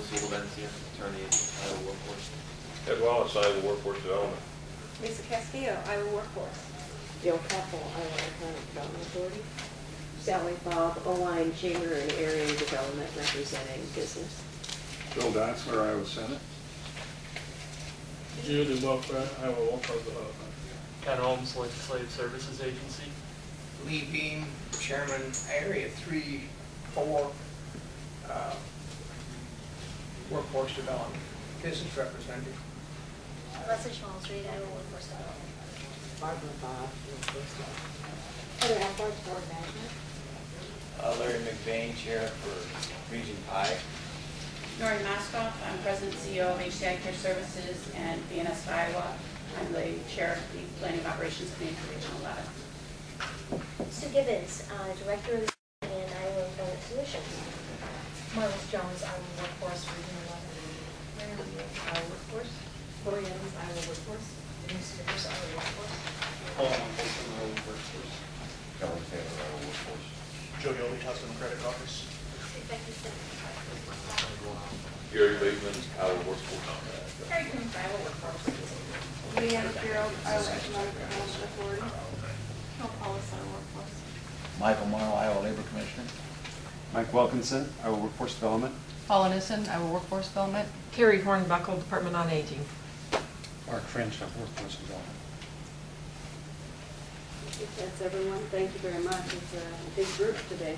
Lucille Valencia, attorney at Iowa Workforce. Ed Wallace, Iowa Workforce Development. Lisa Castillo, Iowa Workforce. Jill Capel, Iowa Economic Development Authority. Sally Bob, Owine Chamber and Area Development representing business. Bill Datzler, Iowa Senate. Judy Welfare, Iowa Workforce Development. Ken Holmes, Legislative Services Agency. Lee Beam, Chairman, Area 3, 4, Workforce Development, Business Representative. Leslie Schmalz, Reed, Iowa Workforce Development. Barbara Bob, Workforce Development. Heather Alford, Board Management. Larry McBain, Chair for Region Pi. Noreen Moscoff, I'm President and CEO of HCI Care Services and BNS Iowa. I'm the Chair of the Planning Operations Committee for Regional 11. Sue Gibbons, Director of the and Iowa Employment Solutions. Marlis Jones, Iowa Workforce, Region 11. Mary Lou, Iowa Workforce. Lori Evans, Iowa Workforce. Denise Vickers, Iowa Workforce. Paul Nicholson, Iowa Workforce. Kelly Taylor, Iowa Workforce. Joe Yoli, Custom Credit Office. Becky Simmons, Gary Bateman, Iowa Workforce. Terry Coombs, Iowa Workforce. Leanna Gerald, Iowa Economic Development Authority. Phil Paulus, Iowa Workforce. Michael Morrow, Iowa Labor Commissioner. Mike Wilkinson, Iowa Workforce Development. Paula Nissen, Iowa Workforce Development. Terry Hornbuckle, Department on Aging. Mark French, Workforce Development. I think that's everyone. Thank you very much. It's a big group today.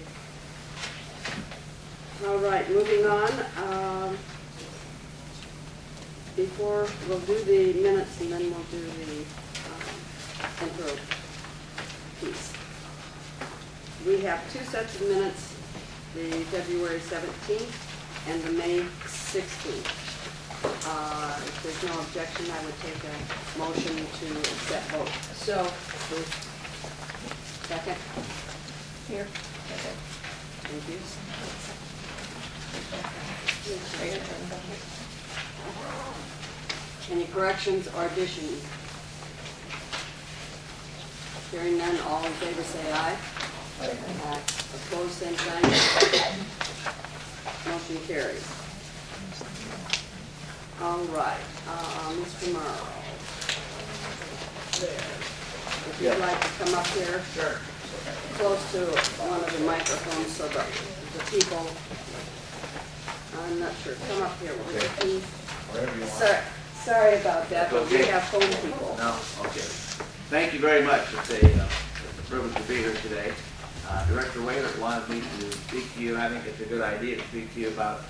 All right, moving on. Before, we'll do the minutes and then we'll do the intro piece. We have two sets of minutes, the February 17th and the May 16th. If there's no objection, I would take a motion to accept both. So, Second? here. Thank you. Any corrections or additions? Hearing none, all in favor say aye. Aye. Opposed, same sign. Motion carries. All right, Mr. Morrow. If you'd like to come up here. Sure. Close to one of the microphones so that the people, I'm not sure, come up here. Would you please? Wherever you want. Sorry about that, but we Okay. have phone people. No, okay. Thank you very much. It's a privilege to be here today. Director Whalert wanted me to speak to you, and I think it's a good idea to speak to you about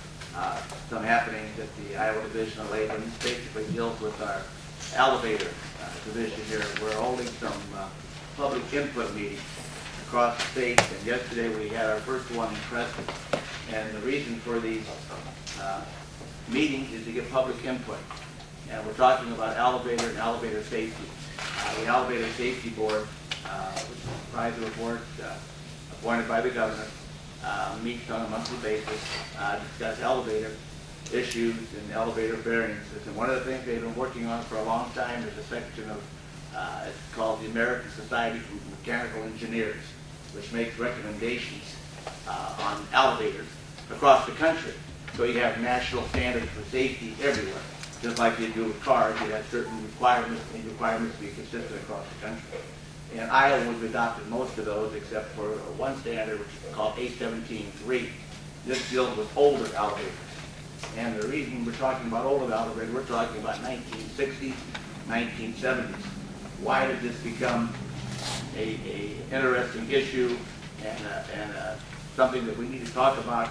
some happenings at the Iowa Division of Labor. And this basically deals with our elevator division here. We're holding some public input meetings across the state, and yesterday we had our first one in Crescent. And the reason for these meetings is to get public input. And we're talking about elevator and elevator safety. The Elevator Safety Board, which is a advisory board appointed by the governor, meets on a monthly basis, discuss elevator issues and elevator variances. And one of the things they've been working on for a long time is a section of, it's called the American Society for Mechanical Engineers, which makes recommendations on elevators across the country. So you have national standards for safety everywhere. Just like you do with cars, you have certain requirements, and requirements to be consistent across the country. And Iowa has adopted most of those except for one standard, which is called A17-3. This deals with older elevators. And the reason we're talking about older elevators, we're talking about 1960s, 1970s. Why did this become a interesting issue and something that we need to talk about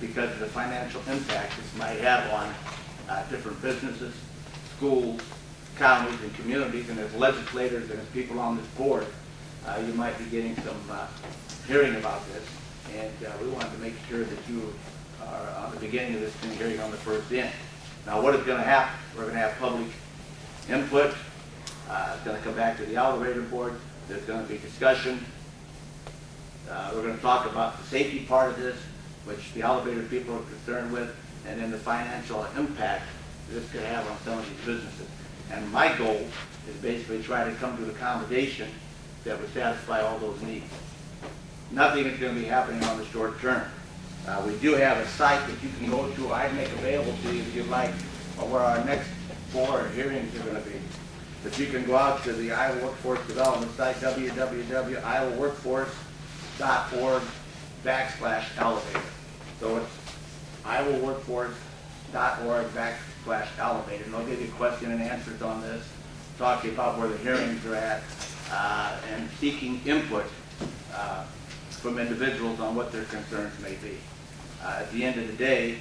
because of the financial impact this might have on different businesses, schools, counties, and communities, and as legislators and as people on this board, you might be getting some hearing about this, and we wanted to make sure that you are on the beginning of this thing, hearing on the first end. Now, what is going to happen? We're going to have public input. It's going to come back to the elevator board. There's going to be discussion. We're going to talk about the safety part of this, which the elevator people are concerned with, and then the financial impact this could have on some of these businesses. And my goal is basically try to come to an accommodation that would satisfy all those needs. Nothing is going to be happening on the short term. We do have a site that you can go to. I'd make available to you if you'd like, where our next 4 hearings are going to be. But you can go out to the Iowa Workforce Development site, www.iowaworkforce.org/elevator. So it's iowaworkforce.org/elevator. And they'll give you question and answers on this, talk to you about where the hearings are at, and seeking input from individuals on what their concerns may be. At the end of the day,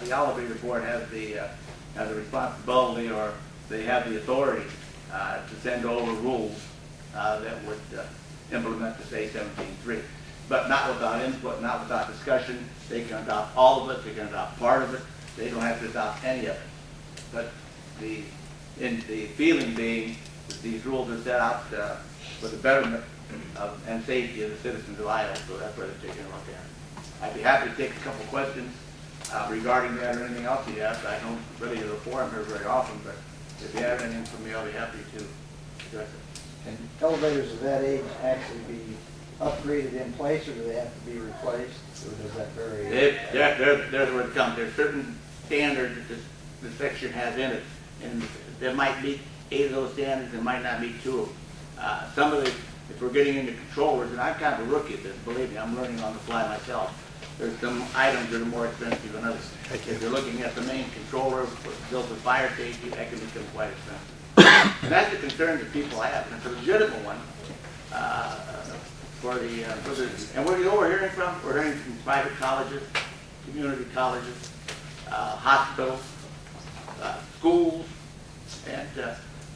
the elevator board has the responsibility, or they have the authority to send over rules that would implement the State 17.3. But not without input, not without discussion. They can adopt all of it, they can adopt part of it, they don't have to adopt any of it. But the feeling being that these rules are set out for the betterment and safety of the citizens of Iowa, so that's where they're taking a look at it. I'd be happy to take a couple questions regarding that or anything else you have. I don't really do the forum here very often, but if you have anything for me, I'll be happy to address it. Can elevators of that age actually be upgraded in place, or do they have to be replaced, or does that vary? There's where it comes. There's certain standards that this section has in it, and there might be 8 of those standards, and might not be 2 of them. Some of the, if we're getting into controllers, and I'm kind of a rookie at this, believe me, I'm learning on the fly myself. There's some items that are more expensive than others. If you're looking at the main controller built with fire safety, that can become quite expensive. And that's the concern that people have, and it's a legitimate one. And where we're hearing from? We're hearing from private colleges, community colleges, hospitals, schools, and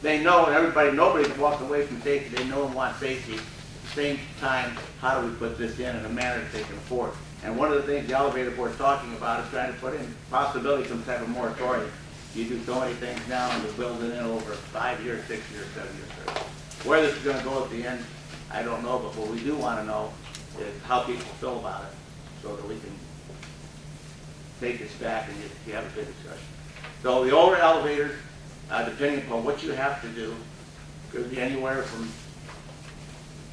they know, and nobody can walk away from safety. They know and want safety. At the same time, how do we put this in a manner that they can afford? And one of the things the elevator board is talking about is trying to put in possibility some type of moratorium. You do so many things now, and you build it in over 5 years, 6 years, 7 years. Where this is going to go at the end, I don't know, but what we do want to know is how people feel about it, so that we can take this back and you have a good discussion. So the older elevators, depending upon what you have to do, could be anywhere from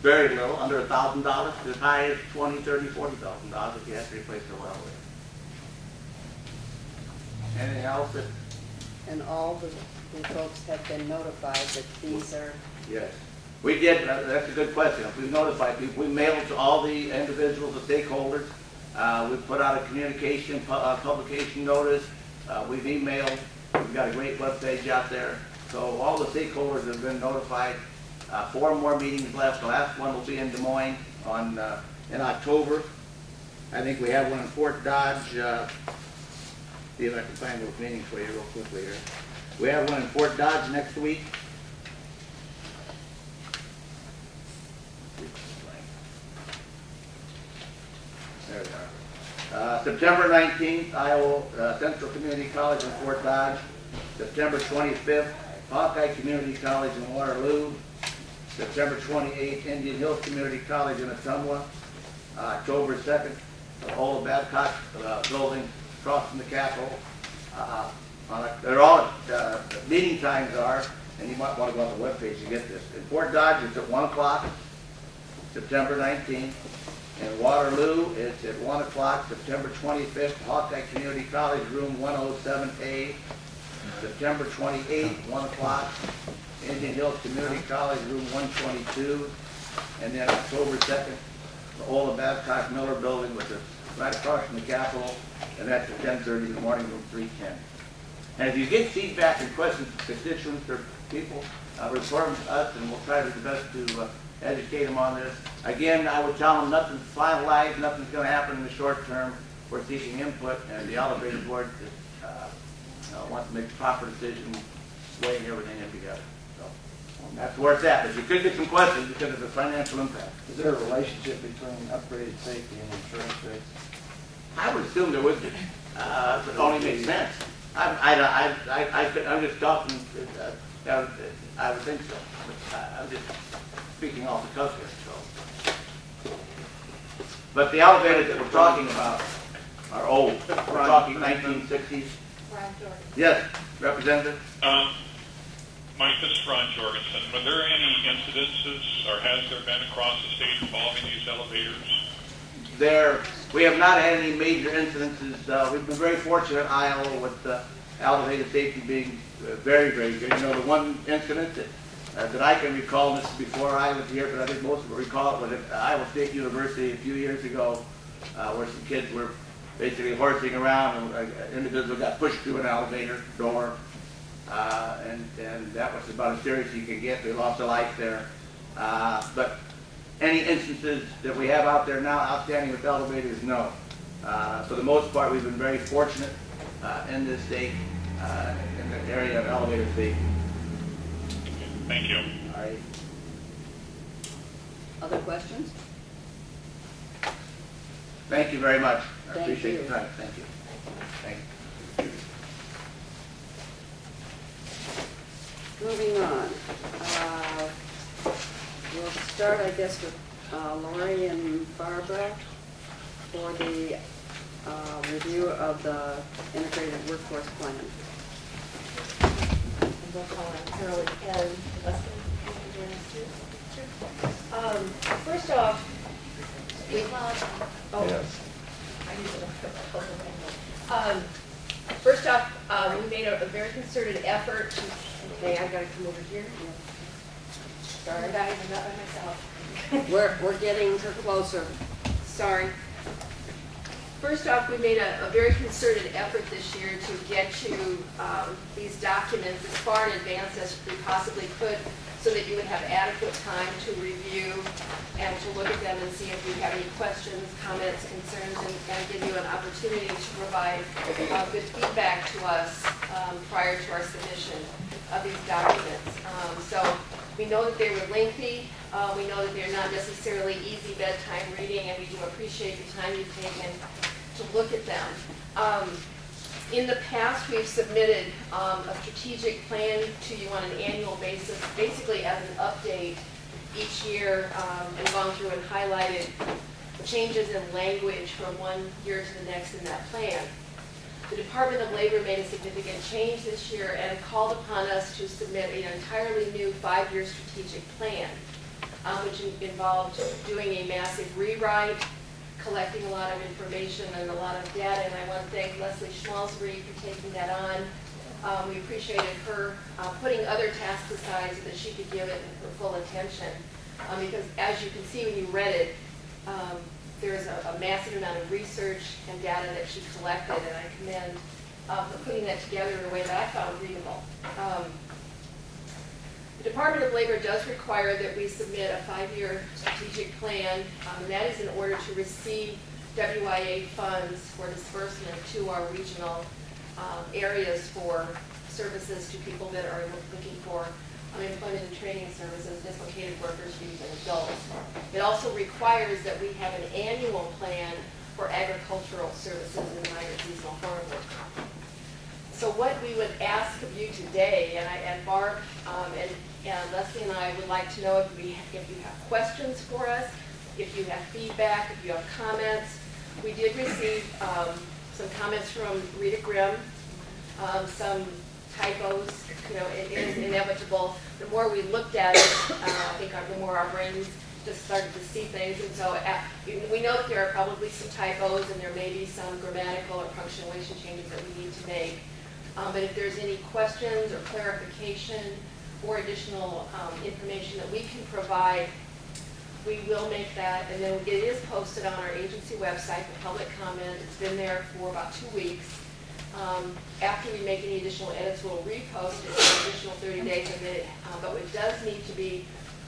very little, under $1,000, to as high as $20,000, $30,000, $40,000 if you have to replace the whole elevator. Anything else that? And all the folks have been notified that these are... Yes. We did, that's a good question. We've notified people. We mailed to all the individuals, the stakeholders. We put out a communication, publication notice. We've emailed. We've got a great webpage out there. So all the stakeholders have been notified. 4 more meetings left. The last one will be in Des Moines in October. I think we have one in Fort Dodge. See if I can find those meetings for you real quickly here. We have one in Fort Dodge next week. There we are. September 19th, Iowa Central Community College in Fort Dodge. September 25th, Hawkeye Community College in Waterloo. September 28th, Indian Hills Community College in Ottumwa. October 2nd, the Ola Babcock building across from the Capitol. They're all, the meeting times are, and you might want to go on the webpage to get this. In Fort Dodge, it's at 1 o'clock, September 19th. In Waterloo, it's at 1 o'clock, September 25th, Hawkeye Community College, room 107A. September 28th, 1 o'clock, Indian Hills Community College, room 122. And then October 2nd, the Ola Babcock Miller building, which is right across from the Capitol, and that's at 10:30 in the morning, room 310. And if you get feedback and questions from constituents or people, report them to us, and we'll try to do the best to educate them on this. Again, I would tell them nothing's finalized, nothing's going to happen in the short term. We're seeking input, and the elevator board wants to make a proper decision, weighing everything in together. So that's where it's at. But you could get some questions because of the financial impact. Is there a relationship between upgraded safety and insurance rates? I would assume there would be. It only makes sense. I'm just talking. I would think so. But I'm just speaking off the cuff here. So, but the elevators that we're talking about are old. We're talking 1960s. Yes, Representative. Mike, this is Ron Jorgensen. Were there any incidences, or has there been across the state involving these elevators? we have not had any major incidences. We've been very fortunate in Iowa with elevated safety being very, very good. You know, the one incident that I can recall, and this is before I was here, but I think most of us recall it, was at Iowa State University a few years ago, where some kids were basically horsing around, and an individual got pushed through an elevator door, and that was about as serious as you could get. They lost their life there. But any instances that we have out there now outstanding with elevators, no. For the most part, we've been very fortunate in this state, in the area of elevator safety. Thank you. All right. Other questions? Thank you very much. I Thank appreciate you. your time. Thank you. Thank you. Moving on. We'll start, I guess, with Lori and Barbara for the review of the integrated workforce plan. We'll call on Carol and Leslie. First off, we first off, we made a very concerted effort to, okay, I gotta come over here. Sorry guys, I'm not by myself. We're getting her closer. Sorry. First off, we made a very concerted effort this year to get you these documents as far in advance as we possibly could, so that you would have adequate time to review and to look at them and see if you have any questions, comments, concerns, and give you an opportunity to provide good feedback to us prior to our submission of these documents. So we know that they were lengthy. We know that they're not necessarily easy bedtime reading, and we do appreciate the time you've taken to look at them. In the past, we've submitted a strategic plan to you on an annual basis, basically as an update each year, and gone through and highlighted the changes in language from one year to the next in that plan. The Department of Labor made a significant change this year and called upon us to submit an entirely new 5-year strategic plan, which involved doing a massive rewrite, collecting a lot of information and a lot of data, and I want to thank Leslie Schmalzberg for taking that on. We appreciated her putting other tasks aside so that she could give it her full attention, because as you can see when you read it, there's a massive amount of research and data that she collected, and I commend for putting that together in a way that I found readable. The Department of Labor does require that we submit a 5-year strategic plan, and that is in order to receive WIA funds for disbursement to our regional areas for services to people that are looking for employment and training services, dislocated workers, youth, and adults. It also requires that we have an annual plan for agricultural services and migrant seasonal farm work. So what we would ask of you today, and Barb and Leslie and I would like to know if you have questions for us, if you have feedback, if you have comments. We did receive some comments from Rita Grimm, some typos. You know, it is inevitable. The more we looked at it, I think the more our brains just started to see things. And so we know that there are probably some typos, and there may be some grammatical or punctuation changes that we need to make. But if there's any questions or clarification or additional information that we can provide, we will make that. And then it is posted on our agency website for public comment. It's been there for about 2 weeks. After we make any additional edits, we'll repost it for an additional 30 days. But it does need to be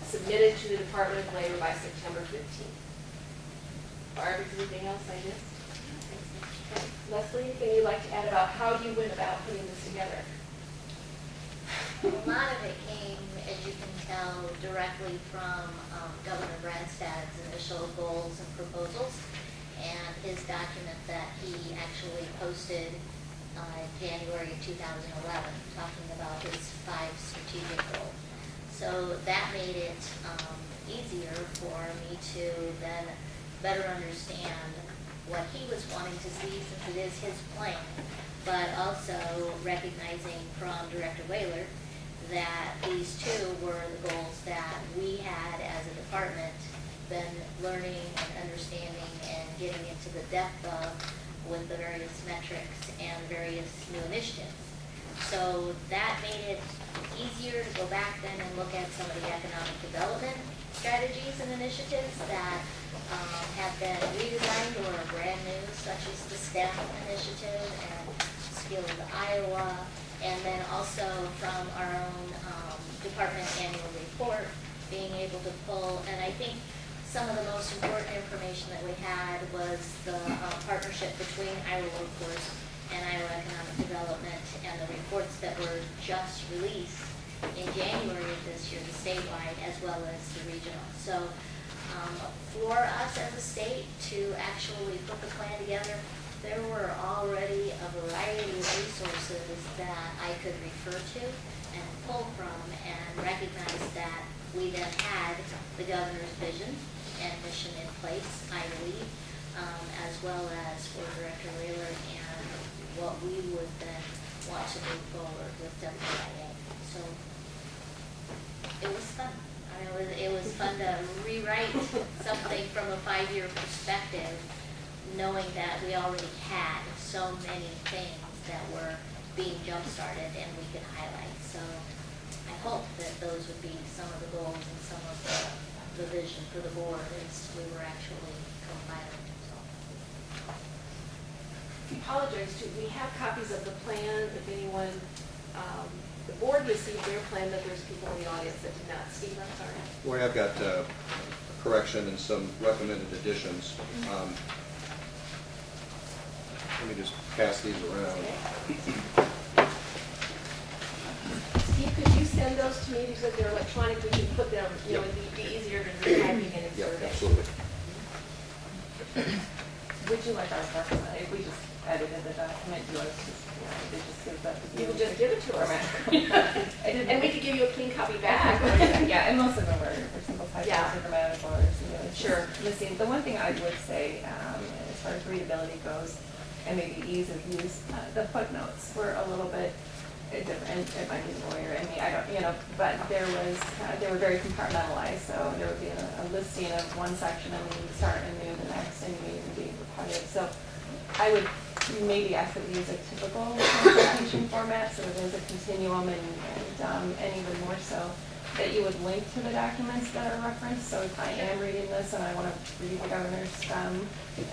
submitted to the Department of Labor by September 15th. Barb, is there anything else I missed? Okay. Leslie, anything you'd like to add about how you went about putting this together? A lot of it came, as you can tell, directly from Governor Branstad's initial goals and proposals, and his document that he actually posted in January of 2011, talking about his 5 strategic goals. So that made it easier for me to then better understand what he was wanting to see, since it is his plan, but also recognizing from Director Whaler that these 2 were the goals that we had as a department been learning and understanding and getting into the depth of with the various metrics and various new initiatives. So that made it easier to go back then and look at some of the economic development strategies and initiatives that have been redesigned or are brand new, such as the STEM initiative and Skilled Iowa, and then also from our own department annual report, being able to pull, and I think some of the most important information that we had was the partnership between Iowa Workforce and Iowa Economic Development, and the reports that were just released in January of this year, the statewide as well as the regional. So for us as a state to actually put the plan together, there were already a variety of resources that I could refer to and pull from, and recognize that we then had the governor's vision and mission in place, I believe, as well as for Director Whaler and what we would then want to move forward with WIA. So it was fun. I mean, it was fun to rewrite something from a 5-year perspective, knowing that we already had so many things that were being jump-started and we could highlight. So I hope that those would be some of the goals and some of the vision for the board as we were actually compiling. I apologize too, we have copies of the plan, if anyone, the board received their plan, but there's people in the audience that did not. Steve, I'm sorry. Well, I've got a correction and some recommended additions. Let me just pass these around. Steve, could you send those to me, because they're electronic, we can put them, you know, it'd be easier than retyping and Yeah, inserting. absolutely. Would you like our document? If we just edited the document, you want to just, they just give that to you? You can just give it to us. I didn't. And we could give you a clean copy back. Yeah, and most of them are simple typos Yeah. or grammatical or, you know, it's Sure. just missing. The one thing I would say, as far as readability goes, and maybe ease of use, the footnotes were a little bit different. It might be the lawyer and me, I don't, you know, but there was, they were very compartmentalized. So there would be a listing of one section and then you would start anew the next and you would even be repetitive. So I would maybe ask that we use a typical presentation format, so that there's a continuum and even more so that you would link to the documents that are referenced. So if I am reading this and I want to read the governor's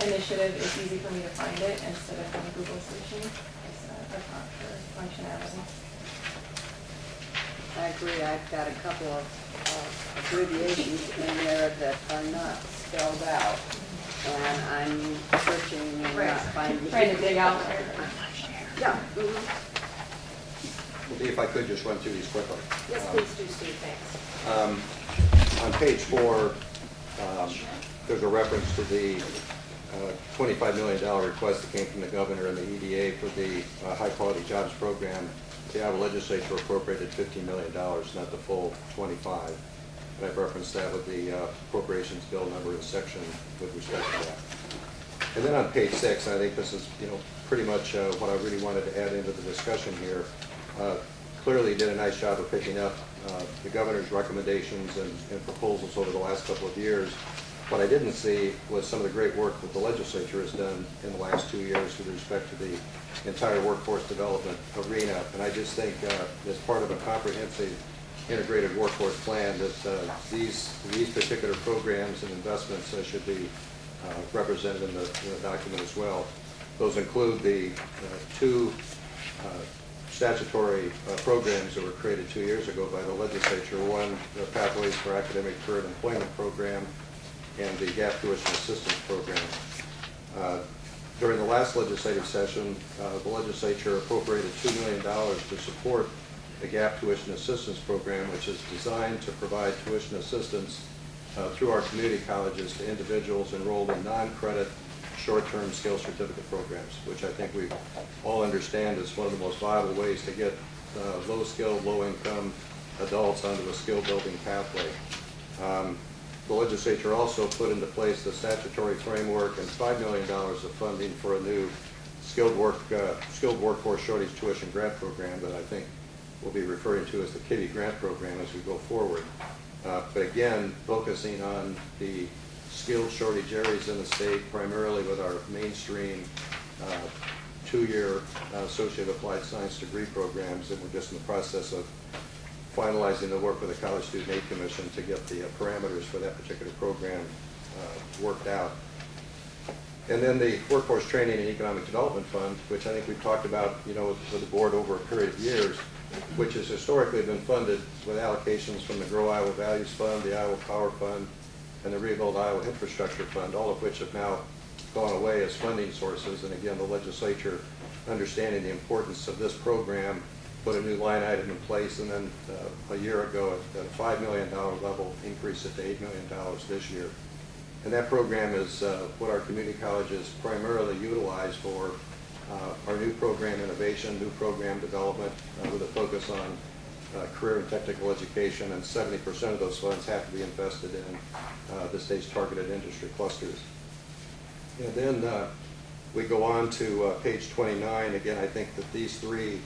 initiative, it's easy for me to find it instead of doing Google searching. It's a prompt for functionality. I agree. I've got a couple of abbreviations in there that are not spelled out, and I'm searching and not finding. Trying to dig out. Yeah. Well, Dee, if I could just run through these quickly. Yes, please do, Steve, thanks. On page 4, there's a reference to the $25 million request that came from the governor and the EDA for the High Quality Jobs Program. The Iowa legislature appropriated $15 million, not the full 25. And I've referenced that with the appropriations bill number and section with respect to that. And then on page 6, I think this is, you know, pretty much what I really wanted to add into the discussion here. Clearly did a nice job of picking up the governor's recommendations and proposals over the last couple of years. What I didn't see was some of the great work that the legislature has done in the last 2 years with respect to the entire workforce development arena. And I just think as part of a comprehensive integrated workforce plan that these particular programs and investments should be represented in the document as well. Those include the 2 statutory programs that were created 2 years ago by the legislature. One, the Pathways for Academic Career and Employment Program, and the Gap Tuition Assistance Program. During the last legislative session, the legislature appropriated $2 million to support the Gap Tuition Assistance Program, which is designed to provide tuition assistance through our community colleges to individuals enrolled in non-credit short-term skill certificate programs, which I think we all understand is one of the most viable ways to get low-skilled, low-income adults onto a skill-building pathway. The legislature also put into place the statutory framework and $5 million of funding for a new skilled workforce shortage tuition grant program that I think we'll be referring to as the KITTY grant program as we go forward. But again, focusing on the skilled shortage areas in the state, primarily with our mainstream 2-year Associate of Applied Science degree programs, and we're just in the process of finalizing the work with the College Student Aid Commission to get the parameters for that particular program worked out. And then the Workforce Training and Economic Development Fund, which I think we've talked about, with the board over a period of years, which has historically been funded with allocations from the Grow Iowa Values Fund, the Iowa Power Fund, and the Rebuild Iowa Infrastructure Fund, all of which have now gone away as funding sources. And again, the legislature, understanding the importance of this program, put a new line item in place, and then a year ago at a $5 million level, increased it to $8 million this year. And that program is what our community colleges primarily utilize for our new program innovation, new program development, with a focus on career and technical education, and 70% of those funds have to be invested in the state's targeted industry clusters. And then we go on to page 29. Again, I think that these three,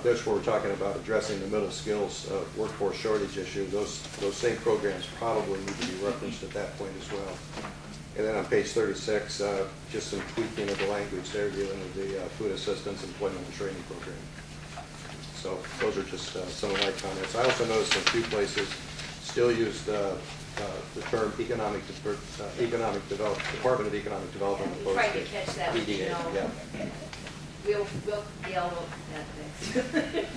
that's where we're talking about addressing the middle skills workforce shortage issue. Those same programs probably need to be referenced at that point as well. And then on page 36, just some tweaking of the language there dealing with the food assistance employment and training program. So those are just some of my comments. I also noticed in a few places still used the term Department of Economic Development. Tried to catch that, EDA. Yeah. We'll deal with that next.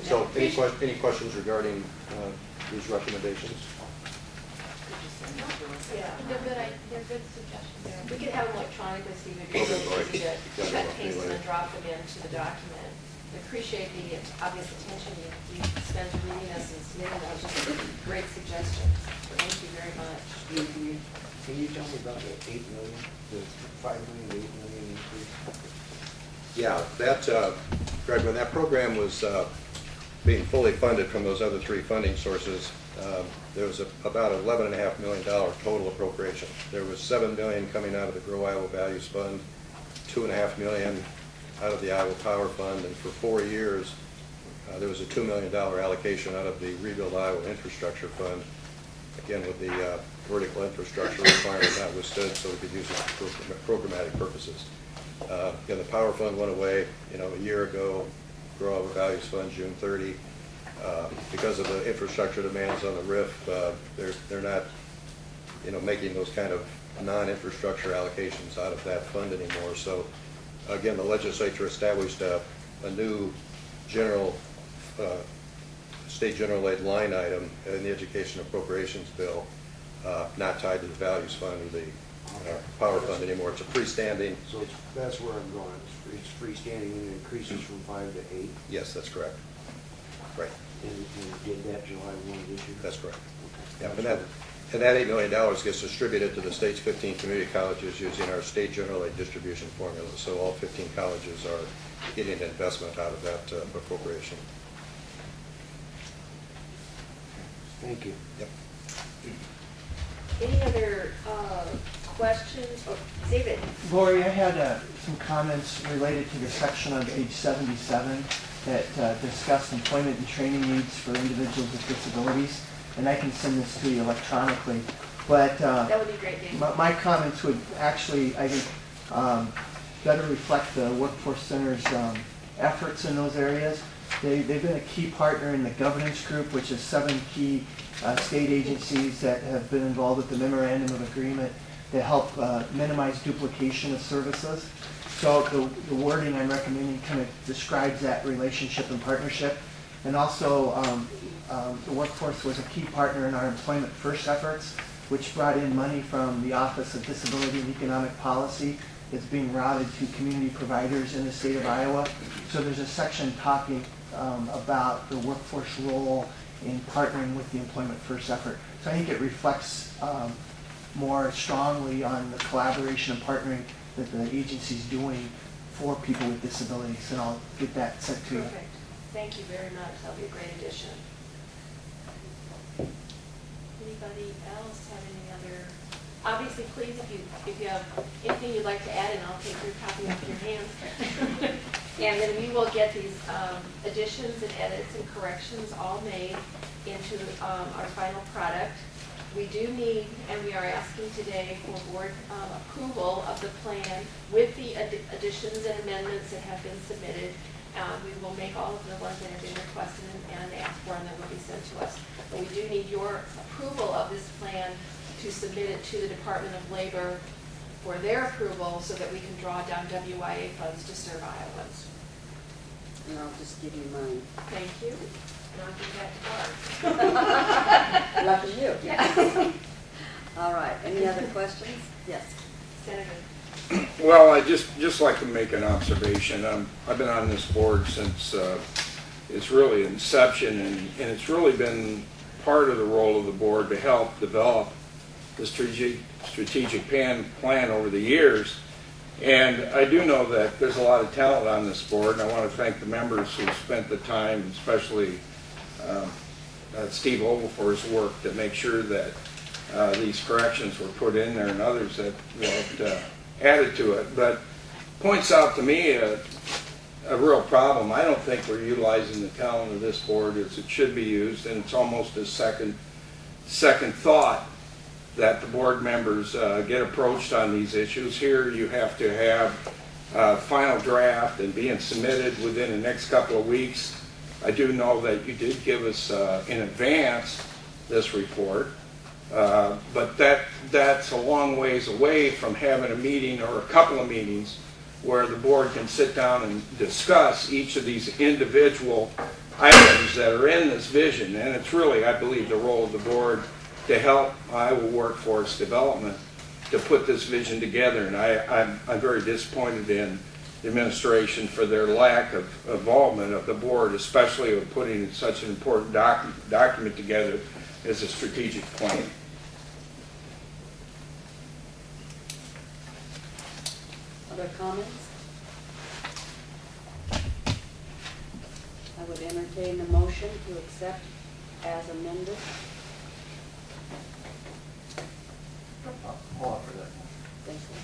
So any questions regarding these recommendations? Yeah, they're good suggestions. We could have them electronically, Steve, it'd be Okay, really easy right. to cut, paste, and then drop them into the document. I appreciate the obvious attention you spent reading us and submitting those. Just great suggestions. Thank you very much. Can you tell me about the 8 million, the 5 million, 8 million increase? Yeah, that, Greg, when that program was being fully funded from those other three funding sources, there was about $11.5 million total appropriation. There was $7 million coming out of the Grow Iowa Values Fund, $2.5 million out of the Iowa Power Fund, and for 4 years, there was a $2 million allocation out of the Rebuild Iowa Infrastructure Fund, again with the vertical infrastructure requirement not withstood, so we could use it for programmatic purposes. Again, the Power Fund went away, a year ago. Grow Iowa Values Fund, June 30. Because of the infrastructure demands on the RIF, they're not, making those kind of non-infrastructure allocations out of that fund anymore. So, again, the legislature established a new general, state general aid line item in the education appropriations bill, not tied to the Values Fund or the Power Fund anymore. It's a freestanding. So that's where I'm going. It's freestanding and it increases from 5 to 8? Yes, that's correct. Right. And you did that July 1 this year? That's correct. Okay. Yeah, and that $8 million gets distributed to the state's 15 community colleges using our state general aid distribution formula. So all 15 colleges are getting an investment out of that appropriation. Thank you. Yep. Any other questions? Oh, David? Lori, I had some comments related to the section on page 77 that discussed employment and training needs for individuals with disabilities, and I can send this to you electronically. But that would be great, David. my comments would actually, I think, better reflect the Workforce Center's efforts in those areas. They've been a key partner in the governance group, which is 7 key state agencies that have been involved with the memorandum of agreement to help minimize duplication of services. So the wording I'm recommending kind of describes that relationship and partnership. And also, the Workforce was a key partner in our Employment First efforts, which brought in money from the Office of Disability and Economic Policy that's being routed to community providers in the state of Iowa. So there's a section talking about the Workforce role in partnering with the Employment First effort. So I think it reflects more strongly on the collaboration and partnering that the agency's doing for people with disabilities, and I'll get that sent to you. Perfect. Thank you very much. That'll be a great addition. Anybody else have any other? Obviously, please, if you have anything you'd like to add, and I'll take your copy off your hands. And then we will get these additions and edits and corrections all made into our final product. We do need, and we are asking today for board approval of the plan with the additions and amendments that have been submitted. We will make all of the ones that have been requested and asked for, and then will be sent to us. But we do need your approval of this plan to submit it to the Department of Labor for their approval so that we can draw down WIA funds to serve Iowans. And I'll just give you mine. Thank you. And I'll give that to Barb. Lucky you. Yes. All right, any other questions? Yes. Senator. Well, I just like to make an observation. I've been on this board since its really inception, and it's really been part of the role of the board to help develop the strategic plan over the years. And I do know that there's a lot of talent on this board, and I want to thank the members who spent the time, especially Steve Ogle for his work to make sure that these corrections were put in there, and others that added to it. But points out to me a real problem. I don't think we're utilizing the talent of this board as it should be used, and it's almost a second thought that the board members get approached on these issues. Here you have to have a final draft and being submitted within the next couple of weeks. I do know that you did give us in advance this report, but that's a long ways away from having a meeting or a couple of meetings where the board can sit down and discuss each of these individual items that are in this vision. And it's really, I believe, the role of the board to help Iowa workforce development to put this vision together. And I'm very disappointed in the administration for their lack of involvement of the board, especially of putting such an important document together as a strategic plan. Other comments? I would entertain a motion to accept as amended. I'll offer that. Thank you.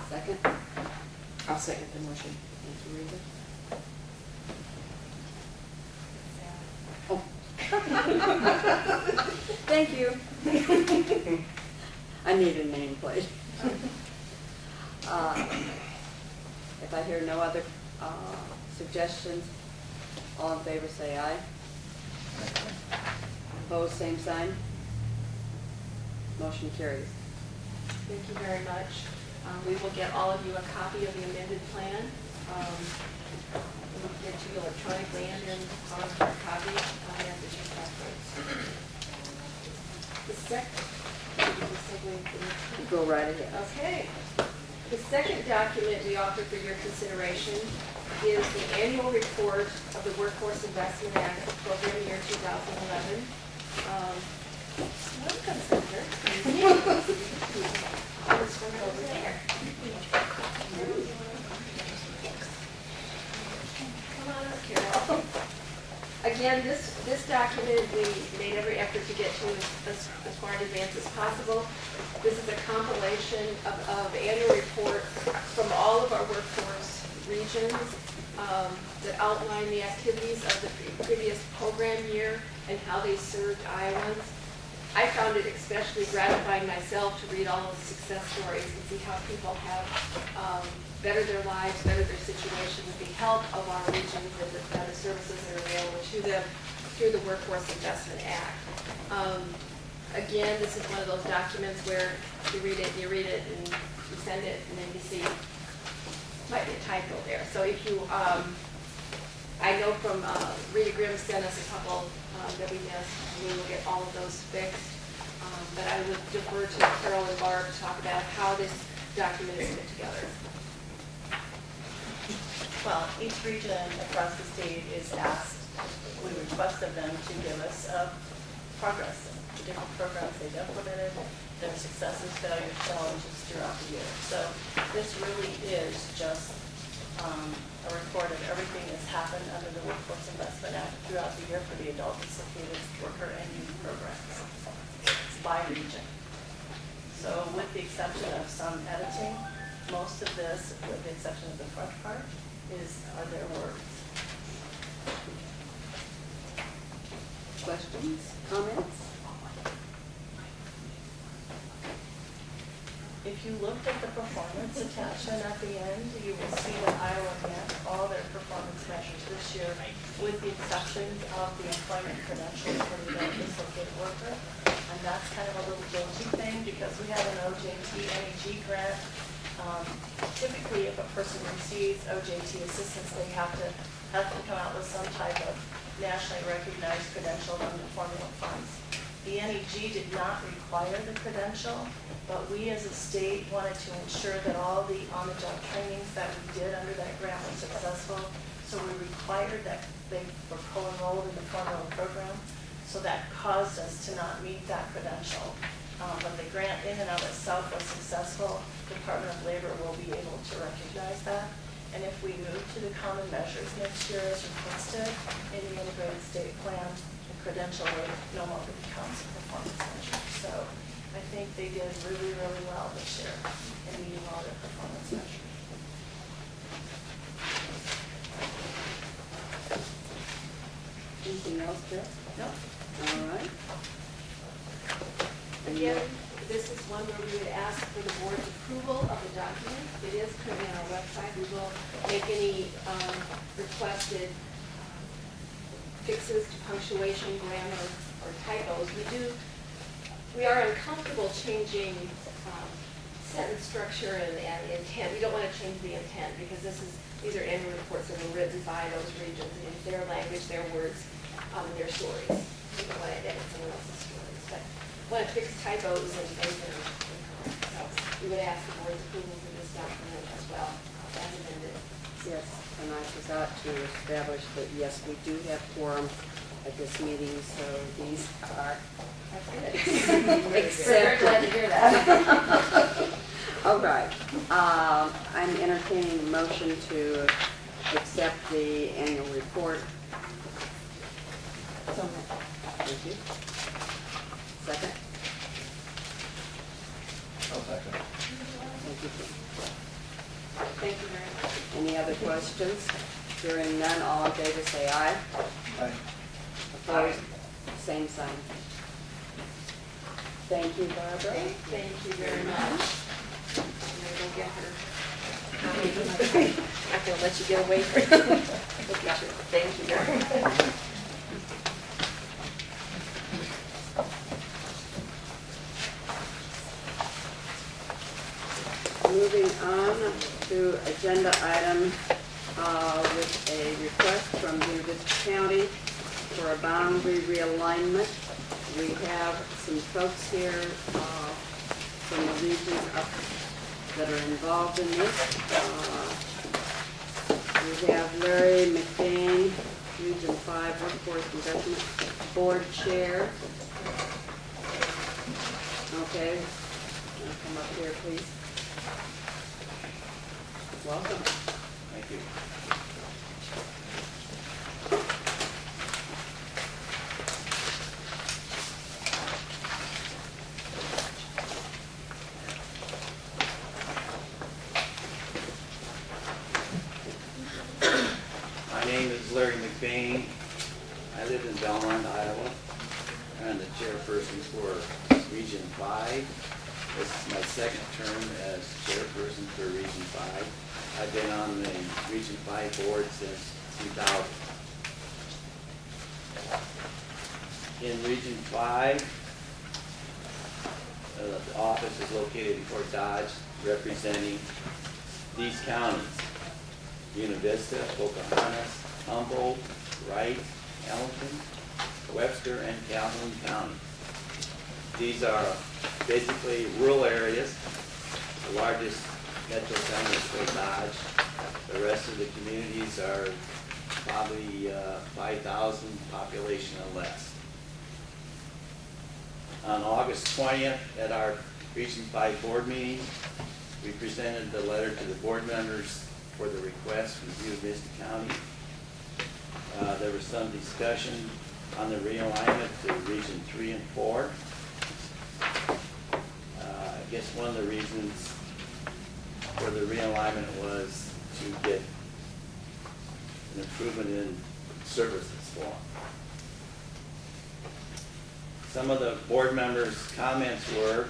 Second? I'll second the motion. Thank you, Rita. Oh. Thank you. I need a nameplate. If I hear no other suggestions, all in favor say aye. Opposed, same sign. Motion carries. Thank you very much. We will get all of you a copy of the amended plan. We'll get to you electronically and in hard copy after your preference. The second, Go right ahead. okay. The second document we offer for your consideration is the annual report of the Workforce Investment Act for program year 2011. Welcome, Senator. Let's run over there. Come on up, Carol. Again, this document we made every effort to get to as far in advance as possible. This is a compilation of annual reports from all of our workforce regions that outline the activities of the previous program year and how they served Iowans. I found it especially gratifying myself to read all of the success stories and see how people have bettered their lives, bettered their situation with the help of our regions and the services that are available to them through the Workforce Investment Act. Again, this is one of those documents where you read it, and you send it, and then you see might be a typo there. So if you, I know from Rita Grimm sent us a couple that we missed. We will get all of those fixed. But I would defer to Carol and Barb to talk about how this document is put together. Well, each region across the state is asked, we request of them to give us progress, the different programs they've implemented, their successes, failures, challenges throughout the year. So this really is just a report of everything that's happened under the Workforce Investment Act throughout the year for the adult disabled worker and youth programs. It's by region. So with the exception of some editing, most of this, with the exception of the front part, are their words. Questions, comments? If you looked at the performance attachment at the end, you will see that Iowa met all their performance measures this year, with the exception of the employment credentials for the dislocated worker. And that's kind of a little guilty thing, because we have an OJT NEG grant. Typically, if a person receives OJT assistance, they have to come out with some type of nationally recognized credential under formula funds. The NEG did not require the credential, but we as a state wanted to ensure that all the on-the-job trainings that we did under that grant were successful. So we required that they were co-enrolled in the formula program. So that caused us to not meet that credential. When the grant in and of itself was successful, Department of Labor will be able to recognize that. And if we move to the common measures next year as requested in the integrated state plan, the credential no longer becomes a performance measure. So I think they did really, really well this year in meeting all their performance measures. Anything else, Bill? No. All right. Again, this is one where we would ask for the board's approval of the document. It is currently on our website. We will make any requested fixes to punctuation, grammar, or typos. We are uncomfortable changing sentence structure and intent. We don't want to change the intent, because these are annual reports that are written by those regions in their language, their words, and their stories. We don't want to edit someone else's stories, but we want to fix typos and make them incorrect. So we would ask the board's approval for this document as well, as amended. Yes, and I forgot to establish that, yes, we do have quorum at this meeting, so these are. We're very glad to hear that. All right. I'm entertaining a motion to accept the annual report. Thank you. Second? I'll second. Thank you. Thank you very much. Any other questions? Hearing none, all in favor say aye. Aye. Opposed? Same sign. Thank you, Barbara. Thank you very much. I'm gonna go get her. I'm not gonna let you get away from it. Look at you. Thank you very much. Moving on to agenda item with a request from Uvalde County for a boundary realignment. We have some folks here from the region that are involved in this. We have Larry McBain, Region 5 Workforce Investment Board Chair. Okay, come up here, please. Welcome. Thank you. My name is Larry McBain. I live in Belmont, Iowa. I'm the chairperson for Region 5. This is my second term as chairperson for Region 5. I've been on the Region 5 board since 2000. In Region 5, the office is located in Fort Dodge, representing these counties: Buena Vista, Pocahontas, Humboldt, Wright, Hamilton, Webster, and Calhoun County. These are basically rural areas. The largest metro center is Fort Dodge. The rest of the communities are probably 5,000 population or less. On August 20th, at our Region 5 board meeting, we presented the letter to the board members for the request from Buena Vista County. There was some discussion on the realignment to Region 3 and 4. I guess one of the reasons for the realignment was to get an improvement in services for them. some of the board members' comments were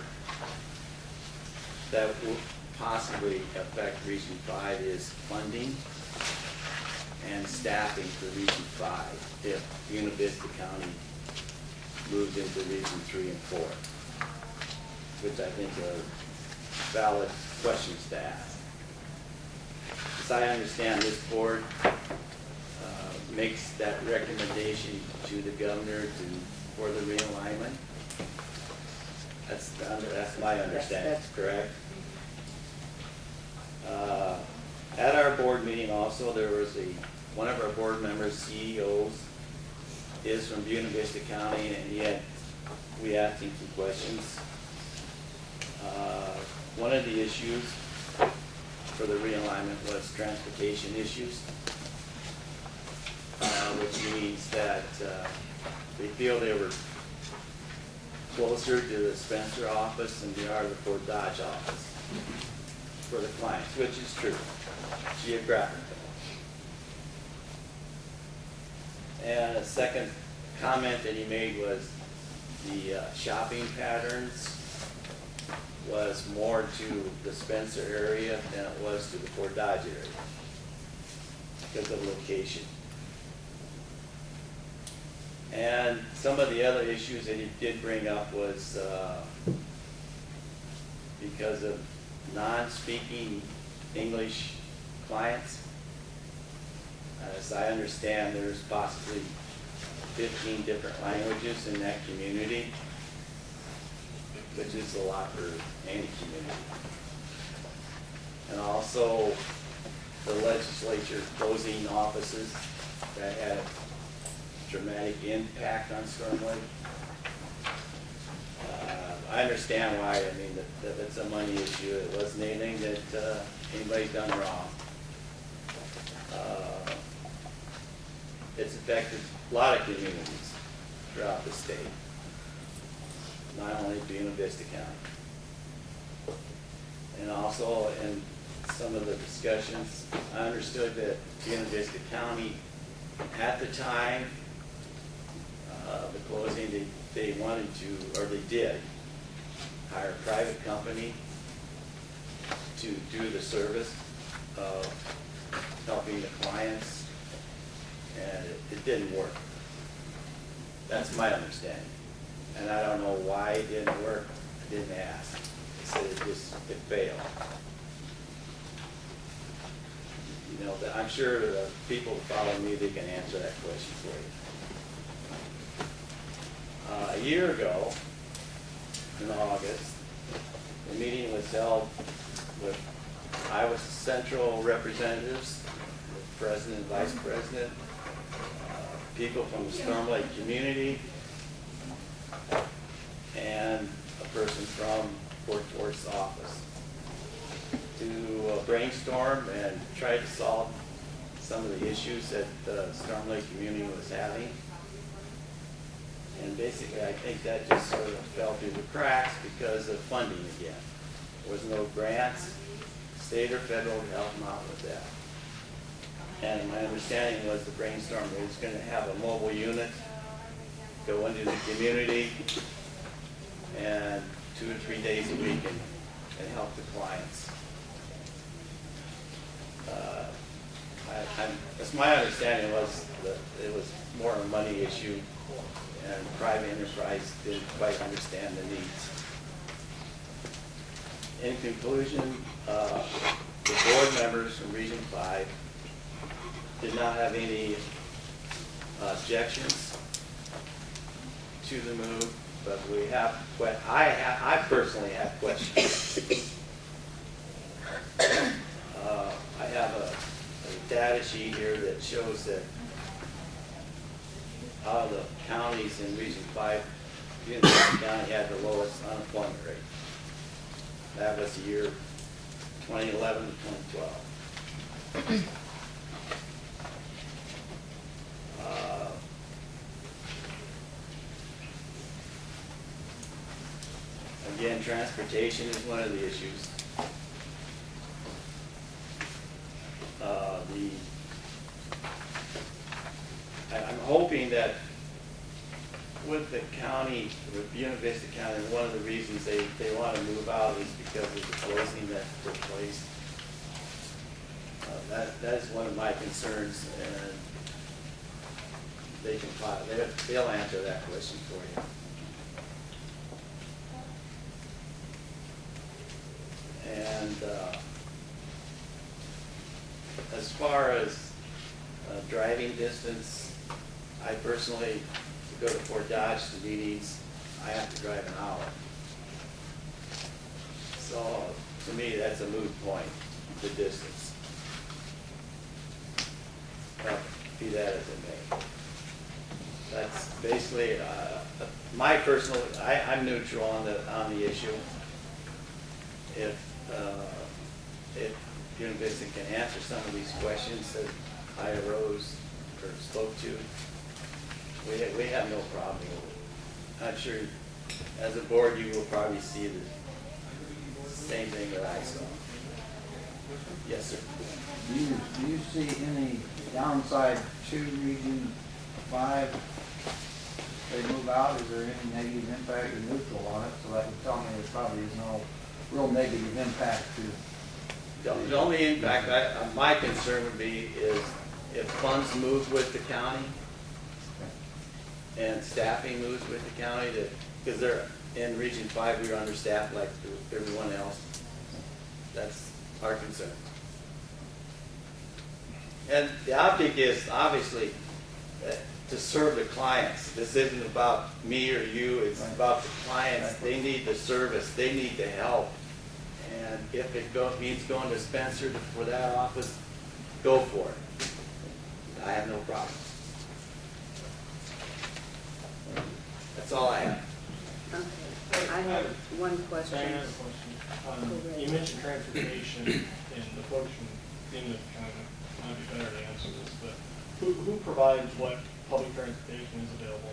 that will possibly affect Region 5 is funding and staffing for Region 5 if Buena Vista County moves into Region 3 and 4, which I think are valid questions to ask. As I understand, this board makes that recommendation to the governor for the realignment. That's my understanding, That's correct? At our board meeting also, there was one of our board members, CEOs, is from Buena Vista County, and yet we asked him some questions. One of the issues for the realignment was transportation issues, which means that they feel they were closer to the Spencer office than they are the Fort Dodge office for the clients, which is true, geographically. And a second comment that he made was the shopping patterns was more to the Spencer area than it was to the Fort Dodge area because of location. And some of the other issues that he did bring up was because of non-speaking English clients. As I understand, there's possibly 15 different languages in that community, which is a lot for any community. And also the legislature closing offices that had dramatic impact on Storm Lake. I understand why. I mean, that it's a money issue. It wasn't anything that anybody's done wrong. It's affected a lot of communities throughout the state, not only Buena Vista County. And also in some of the discussions, I understood that Buena Vista County, at the time the closing, they wanted to, or they did, hire a private company to do the service of helping the clients, and it didn't work. That's my understanding. And I don't know why it didn't work. I didn't ask. They said it failed. You know, I'm sure the people who follow me, they can answer that question for you. A year ago, in August, the meeting was held with Iowa Central representatives, the president, vice president, people from the Storm Lake community, and a person from Fort Worth's office to brainstorm and try to solve some of the issues that the Storm Lake community was having. And basically, I think that just sort of fell through the cracks because of funding again. There was no grants, state or federal, to help them out with that. And my understanding was the brainstorm was going to have a mobile unit go into the community and 2 or 3 days a week and help the clients. That's my understanding was that it was more a money issue, and private enterprise didn't quite understand the needs. In conclusion, the board members from Region 5 did not have any objections to the move, but we have, I personally have questions. I have a data sheet here that shows that out of the counties in Region 5, Buena Vista County had the lowest unemployment rate. That was the year 2011 to 2012. Again, transportation is one of the issues. I'm hoping that with the county, with Buena Vista County, one of the reasons they want to move out is because of the closing that took place. That is one of my concerns, and they can, they'll answer that question for you. And as far as driving distance, I personally, to go to Fort Dodge to meetings, I have to drive an hour. So to me, that's a moot point, the distance. Well, be that as it may. That's basically my personal. I'm neutral on the issue. If Buena Vista can answer some of these questions that I arose or spoke to, we have no problem. I'm sure as a board you will probably see the same thing that I saw. Yes, sir. Do you see any downside to Region 5? They move out, is there any negative impact or neutral on it? So that would tell me there probably is no real negative impact to. The only impact, my concern would be is if funds move with the county and staffing moves with the county, because they're in Region 5, we are understaffed like everyone else. That's our concern. And the object is obviously to serve the clients. This isn't about me or you, it's about the clients. They need the service, they need the help. And if it means going to Spencer for that office, go for it. I have no problem. That's all I have. Okay. I have one question. Diane has a question. You mentioned transportation, and the folks from Demon kind of might be better to answer this, but who provides what public transportation is available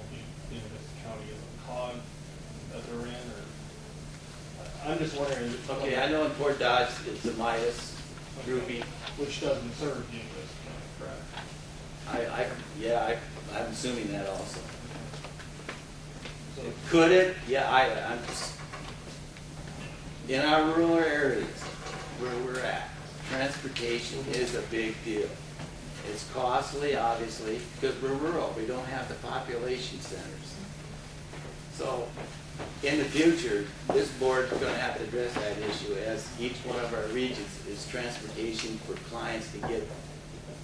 in this county? Is it COG that they're in, or? I'm just wondering. Okay, I know in Fort Dodge it's the Midas groupie. Which doesn't serve Demon Vista County, correct? I'm assuming that also. So, Could it? Yeah, I'm just, in our rural areas where we're at, transportation is a big deal. It's costly, obviously, because we're rural. We don't have the population centers. So in the future, this board is going to have to address that issue as each one of our regions is transportation for clients to get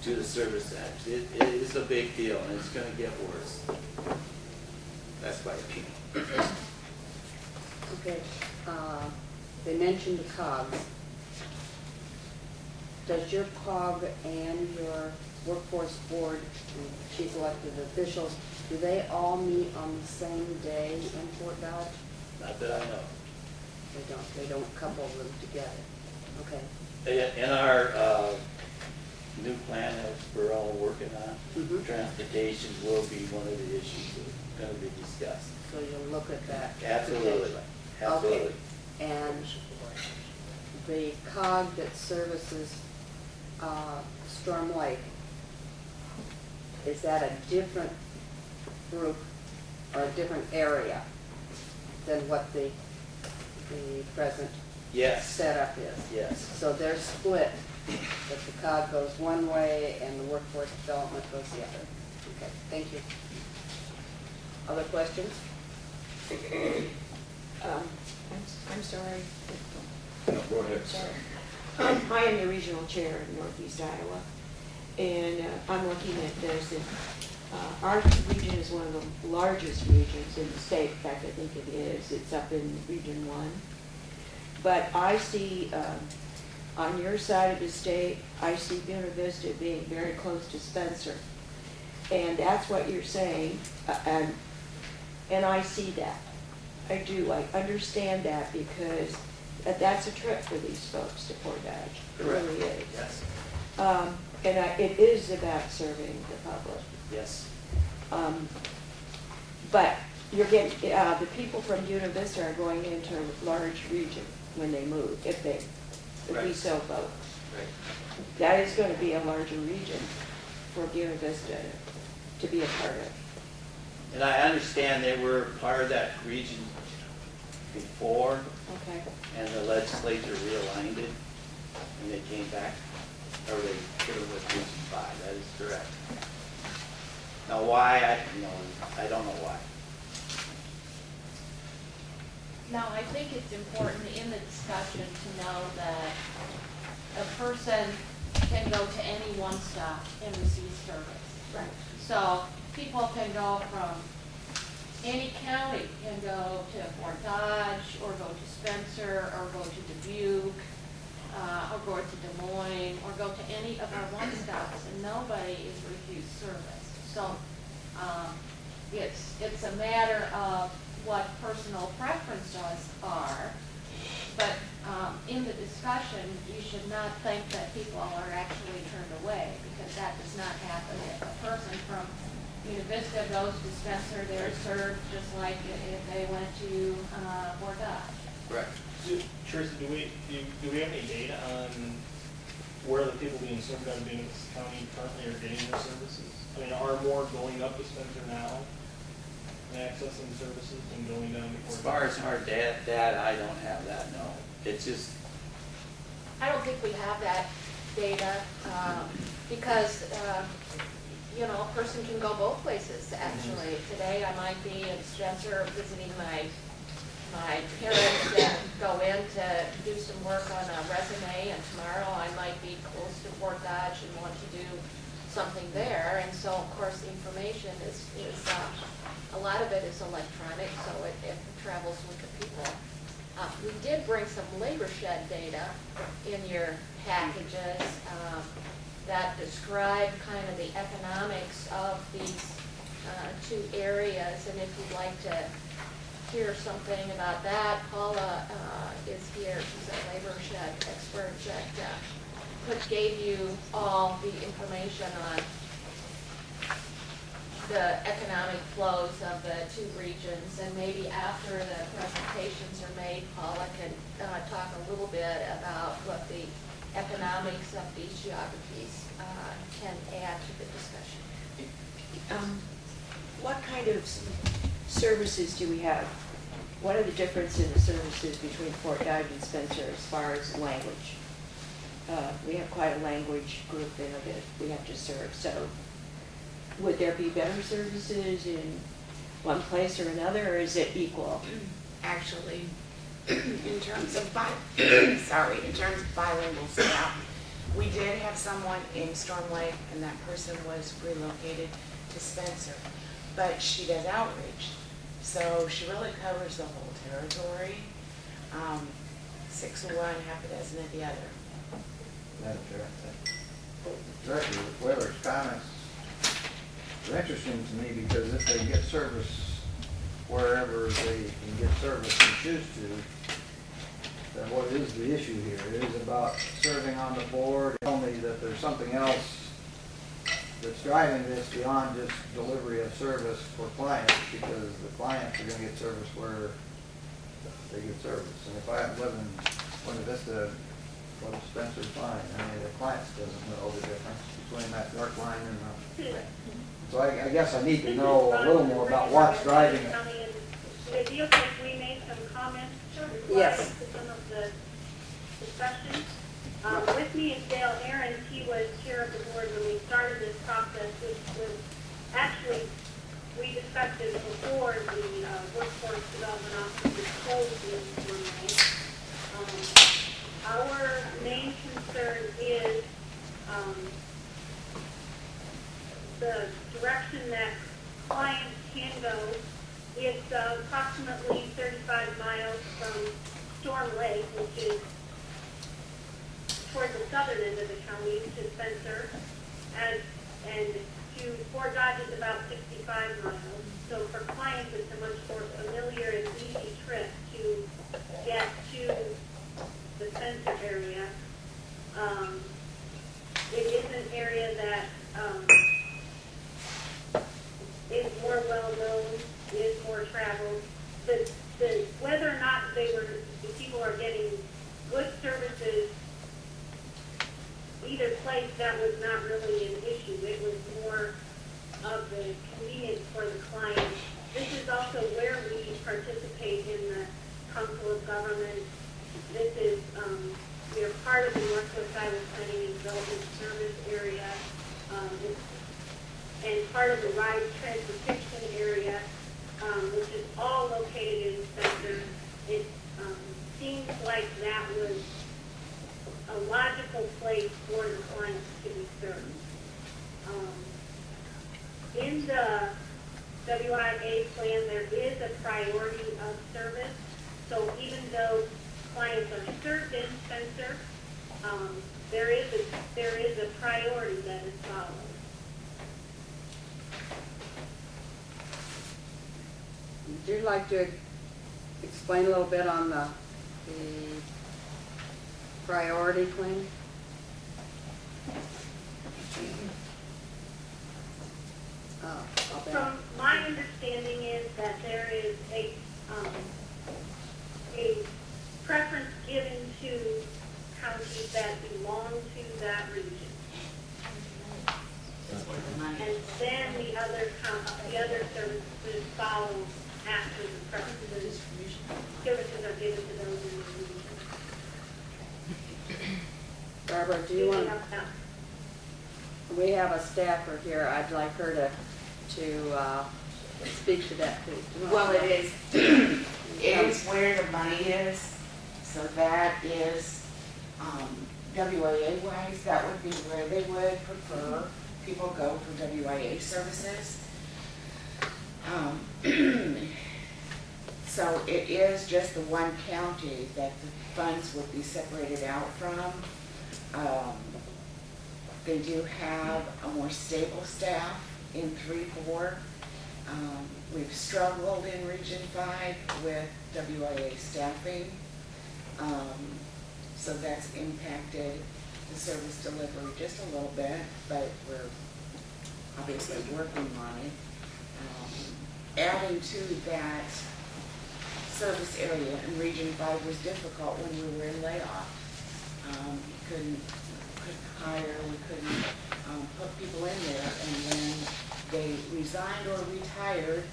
to the service centers. It is a big deal, and it's going to get worse. That's my opinion. Okay. They mentioned the COGs. Does your COG and your workforce board and chief elected officials, do they all meet on the same day in Fort Dodge? Not that I know. They don't couple them together. Okay. In our new plan that we're all working on, transportation will be one of the issues that's going to be discussed. So you'll look at that. Absolutely. potentially. Absolutely. Okay. And the COG that services Storm Lake, is that a different group or a different area than what the present Yes. setup is? Yes. So they're split, that the COG goes one way and the workforce development goes the other. Okay, thank you. Other questions? I'm sorry. No, go ahead. Sorry. I am the regional chair in Northeast Iowa, and I'm looking at this, and our region is one of the largest regions in the state. In fact, I think it is. It's up in Region 1. But I see, on your side of the state, I see Buena Vista being very close to Spencer. And that's what you're saying, and I see that. I do. I understand that because that's a trip for these folks to Fort Dodge. It really is. Yes. And it is about serving the public. Yes. But you're getting, the people from Buena Vista are going into a large region when they move, if we Right. so vote. Right. That is going to be a larger region for Buena Vista to be a part of. And I understand they were part of that region before, Okay. and the legislature realigned it, and they came back, or they put it with Region 5, that is correct. Now why, I don't know why. Now, I think it's important in the discussion to know that a person can go to any one stop and receive service. Right. So people can go from any county and go to Fort Dodge, or go to Spencer, or go to Dubuque, or go to Des Moines, or go to any of our one stops, and nobody is refused service. So it's a matter of what personal preferences are, but in the discussion, you should not think that people are actually turned away, because that does not happen. If a person from Una Vista goes to Spencer, they're served just like if they went to Fort Dodge. Correct. Tracy, do we have any data on where the people being served out of Venus County currently are getting their services? I mean, are more going up to Spencer now and accessing services than going down to Fort As far Dodge? as hard data, I don't have that, no. It's just, I don't think we have that data, because, a person can go both places, actually. Today, I might be in Spencer visiting my parents that go in to do some work on a resume, and tomorrow I might be close to Fort Dodge and want to do something there. And so, of course, the information is a lot of it is electronic, so it travels with the people. We did bring some labor shed data in your packages that describe kind of the economics of these two areas. And if you'd like to hear something about that, Paula is here. She's a labor shed expert that gave you all the information on the economic flows of the two regions. And maybe after the presentations are made, Paula can talk a little bit about what the economics of these geographies can add to the discussion. What kind of services do we have? What are the differences in the services between Fort Dodge and Spencer as far as language? We have quite a language group there that we have to serve. So would there be better services in one place or another, or is it equal? Actually, in terms of bilingual staff, we did have someone in Storm Lake, and that person was relocated to Spencer, but she does outreach, so she really covers the whole territory. 6 of one, half a dozen of the other. Madam Chair, Director Whaler's comments are interesting to me, because if they get service wherever they can get service and choose to, then what is the issue here? It is about serving on the board. Tell me that there's something else that's driving this beyond just delivery of service for clients, because the clients are going to get service where they get service. And if I live in Buena Vista, go to Spencer, fine. I mean, the clients doesn't know the difference between that dark line and the... So I guess I need to know a little more about what's driving it. It feels like we made some comments Yes. to some of the discussion. With me is Dale Ahrens. He was chair of the board when we started this process, which was actually, we discussed it before the workforce development office was closed in one way. Our main concern is the direction that clients can go. It's approximately 35 miles from Storm Lake, which is toward the southern end of the county, to Spencer, and to Fort Dodge is about 65 miles. So for clients, it's a much more familiar and easy trip to get to the Spencer area. It is an area that is more well-known, is more traveled. Whether or not the people are getting good services either place, that was not really an issue. It was more of the convenience for the client. This is also where we participate in the Council of Government. This is, we are part of the Northwest Iowa Planning and Development Service area, and part of the RISE transportation area, which is all located in Spencer. It seems like that was a logical place for the clients to be served. In the WIA plan, there is a priority of service. So even though clients are served in Spencer, there is a priority that is followed. Would you like to explain a little bit on the priority claim? From my understanding is that there is a preference given to counties that belong to that region. And then the other services follow after the preferences. Services are given to those in the region. Barbara, do you want? We have a staffer here. I'd like her to speak to that too. Well, it is where the money is, so that is, WIA wise, that would be where they would prefer people go for WIA services. So it is just the one county that the funds would be separated out from. They do have a more stable staff in 3-4. We've struggled in Region 5 with WIA staffing. So that's impacted the service delivery just a little bit, but we're obviously working on it. Adding to that service area in Region 5 was difficult when we were in layoff. We couldn't hire, we couldn't put people in there, and when they resigned or retired,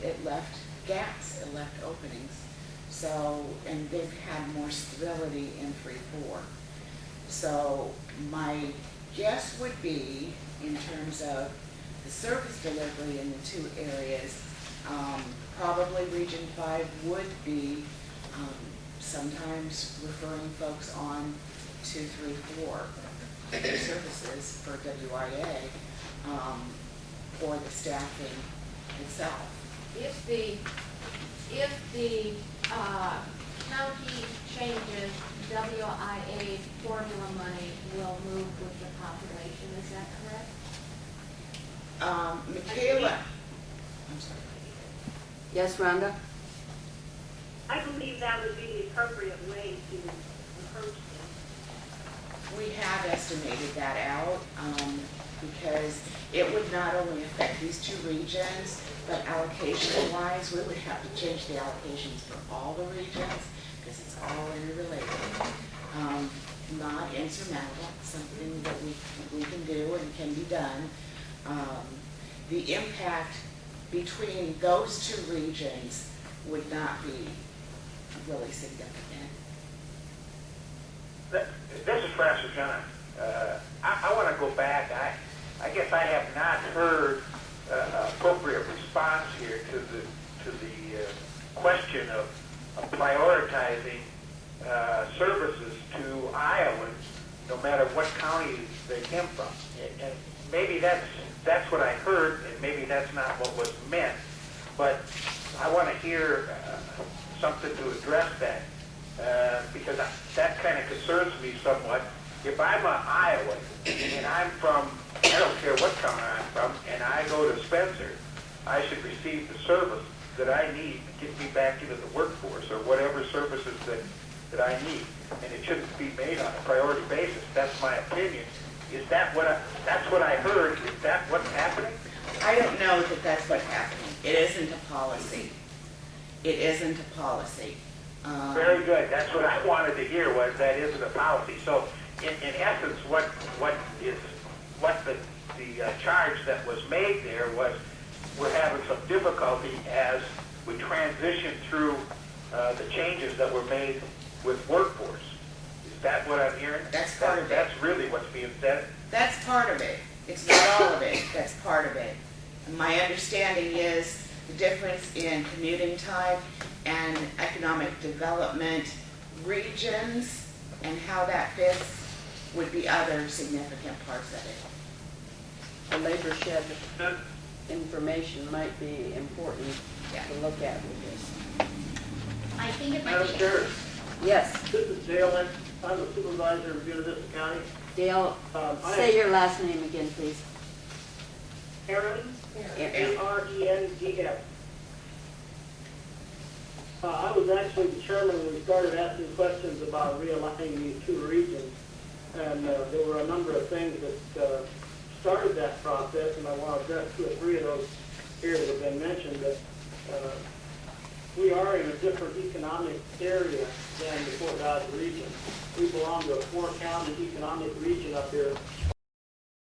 it left gaps, it left openings. So, and they've had more stability in 3-4. So my guess would be, in terms of the service delivery in the two areas, probably Region 5 would be sometimes referring folks on to 3-4 services for WIA for the staffing itself. If the county changes, WIA formula money will move with the population, is that correct? Michaela, I'm sorry. Yes, Rhonda? I believe that would be the appropriate way to approach this. We have estimated that out because it would not only affect these two regions, but allocation-wise, we would have to change the allocations for all the regions because it's all interrelated. Not insurmountable, something that we can do and can be done. The impact between those two regions would not be really significant. This is Francis John. I want to go back. I guess I have not heard appropriate response here to the question of prioritizing services to Iowans, no matter what county they came from. And maybe that's what I heard, and maybe that's not what was meant. But I want to hear something to address that. Because that kind of concerns me somewhat. If I'm an Iowan and I'm from, I don't care what county I'm from, and I go to Spencer, I should receive the service that I need to get me back into the workforce or whatever services that I need. And it shouldn't be made on a priority basis. That's my opinion. Is that that's what I heard? Is that what's happening? I don't know that that's what's happening. It isn't a policy. It isn't a policy. Very good. That's what I wanted to hear, was that isn't a policy. So in essence, what the charge that was made there was we're having some difficulty as we transition through the changes that were made with workforce. Is that what I'm hearing? That's part of it. That's really what's being said? That's part of it. It's not all of it. That's part of it. And my understanding is the difference in commuting time and economic development regions and how that fits would be other significant parts of it. The labor shed information might be important to look at with this. I think it might Madam be. Chair, Yes, this is Dale. I'm the supervisor of Buena Vista County. Dale, I say your last name again, please. Aaron, Aaron. A-R-E-N-D-S. I was actually the chairman when we started asking questions about realigning these two regions. And there were a number of things that started that process, and I want to address 2 or 3 of those here that have been mentioned. That we are in a different economic area than the Fort Dodge region. We belong to a 4-county economic region up here